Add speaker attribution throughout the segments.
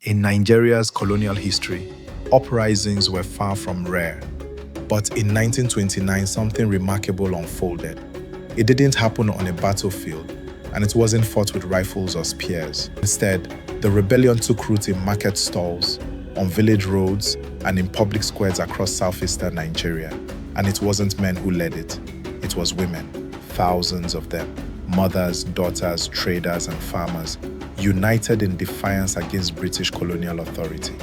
Speaker 1: In Nigeria's colonial history, uprisings were far from rare. But in 1929, something remarkable unfolded. It didn't happen on a battlefield, and it wasn't fought with rifles or spears. Instead, the rebellion took root in market stalls, on village roads, and in public squares across southeastern Nigeria. And it wasn't men who led it. It was women, thousands of them, mothers, daughters, traders, and farmers, united in defiance against British colonial authority.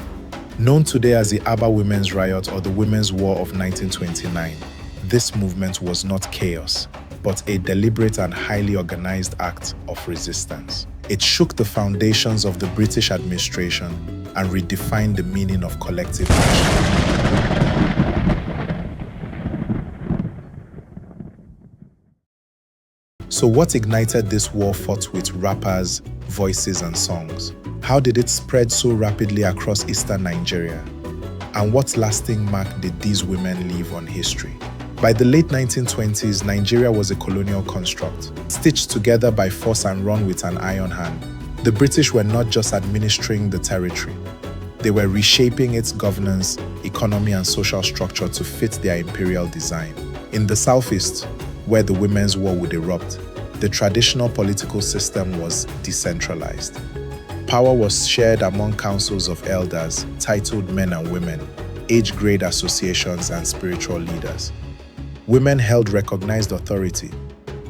Speaker 1: Known today as the Aba Women's Riot or the Women's War of 1929, this movement was not chaos, but a deliberate and highly organized act of resistance. It shook the foundations of the British administration and redefined the meaning of collective action. So what ignited this war fought with rappers, voices, and songs? How did it spread so rapidly across eastern Nigeria? And what lasting mark did these women leave on history? By the late 1920s, Nigeria was a colonial construct, stitched together by force and run with an iron hand. The British were not just administering the territory. They were reshaping its governance, economy, and social structure to fit their imperial design. In the southeast, where the Women's War would erupt, the traditional political system was decentralized. Power was shared among councils of elders, titled men and women, age-grade associations, and spiritual leaders. Women held recognized authority.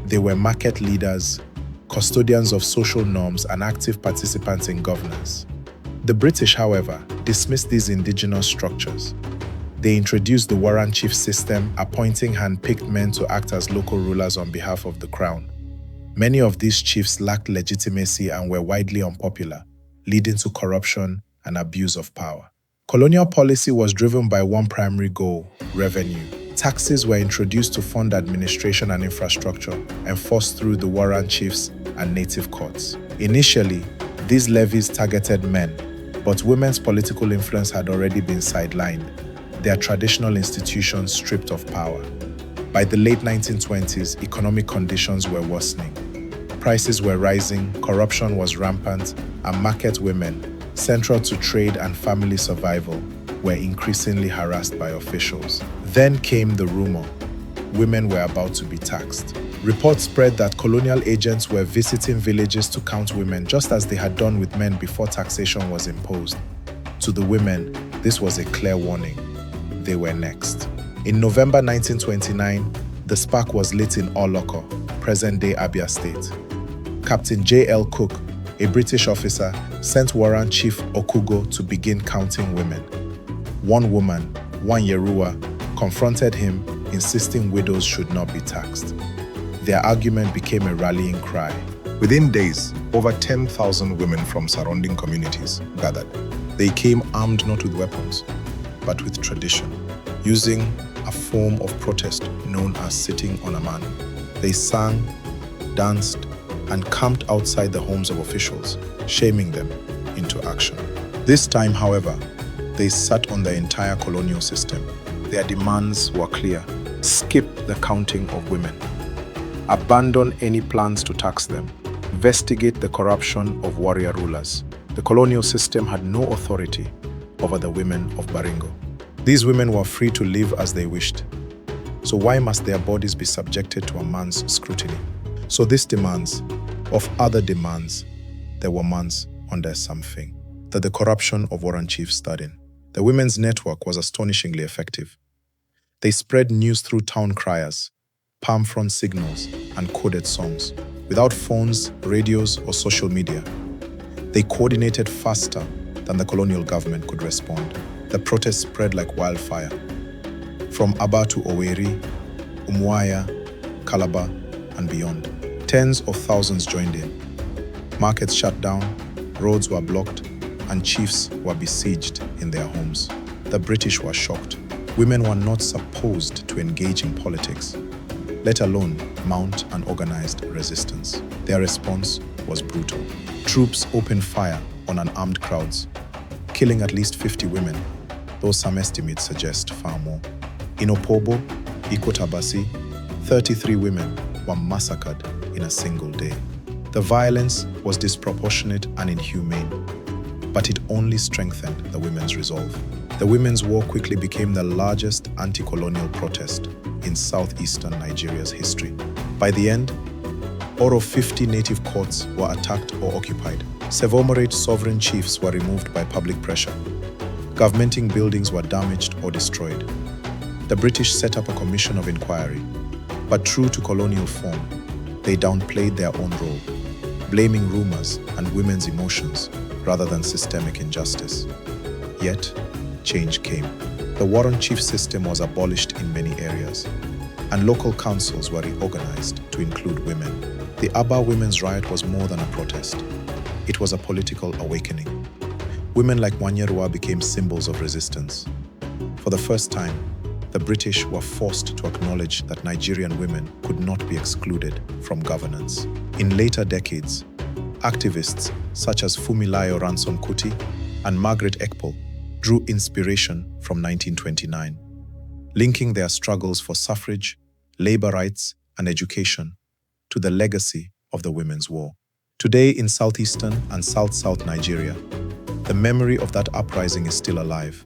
Speaker 1: They were market leaders, custodians of social norms, and active participants in governance. The British, however, dismissed these indigenous structures. They introduced the warrant chief system, appointing hand-picked men to act as local rulers on behalf of the crown. Many of these chiefs lacked legitimacy and were widely unpopular, leading to corruption and abuse of power. Colonial policy was driven by one primary goal: revenue. Taxes were introduced to fund administration and infrastructure, enforced through the warrant chiefs and native courts. Initially, these levies targeted men, but women's political influence had already been sidelined, their traditional institutions stripped of power. By the late 1920s, economic conditions were worsening. Prices were rising, corruption was rampant, and market women, central to trade and family survival, were increasingly harassed by officials. Then came the rumor: women were about to be taxed. Reports spread that colonial agents were visiting villages to count women, just as they had done with men before taxation was imposed. To the women, this was a clear warning. They were next. In November 1929, the spark was lit in Oloko, present-day Abia State. Captain J.L. Cook, a British officer, sent Warrant Chief Okugo to begin counting women. One woman, one Yeruwa, confronted him, insisting widows should not be taxed. Their argument became a rallying cry. Within days, over 10,000 women from surrounding communities gathered. They came armed not with weapons, but with tradition, using a form of protest known as sitting on a man. They sang, danced, and camped outside the homes of officials, shaming them into action. This time, however, they sat on the entire colonial system. Their demands were clear: skip the counting of women, abandon any plans to tax them, investigate the corruption of warrior rulers. The colonial system had no authority over the women of Baringo. These women were free to live as they wished. So why must their bodies be subjected to a man's scrutiny? So these demands, of other demands, there were months under something that the corruption of warrant chiefs started in. The women's network was astonishingly effective. They spread news through town criers, palm front signals, and coded songs. Without phones, radios, or social media, they coordinated faster than the colonial government could respond. The protests spread like wildfire. From Aba to Owerri, Umuahia, Calabash, and beyond. Tens of thousands joined in. Markets shut down, roads were blocked, and chiefs were besieged in their homes. The British were shocked. Women were not supposed to engage in politics, let alone mount an organized resistance. Their response was brutal. Troops opened fire on unarmed crowds, killing at least 50 women, though some estimates suggest far more. In Opobo, Ikotabasi, 33 women were massacred in a single day. The violence was disproportionate and inhumane. but it only strengthened the women's resolve. The Women's War quickly became the largest anti-colonial protest in southeastern Nigeria's history. By the end, all of 50 native courts were attacked or occupied. Several sovereign chiefs were removed by public pressure. Governmenting buildings were damaged or destroyed. The British set up a commission of inquiry, but true to colonial form, they downplayed their own role, blaming rumors and women's emotions rather than systemic injustice. Yet, change came. The warrant chief system was abolished in many areas, and local councils were reorganized to include women. The Aba Women's Riot was more than a protest. It was a political awakening. Women like Nwanyerwa became symbols of resistance. For the first time, the British were forced to acknowledge that Nigerian women could not be excluded from governance. In later decades, activists such as Fumilayo Ransome Kuti and Margaret Ekpol drew inspiration from 1929, linking their struggles for suffrage, labor rights, and education to the legacy of the Women's War. Today in southeastern and south-south Nigeria, the memory of that uprising is still alive.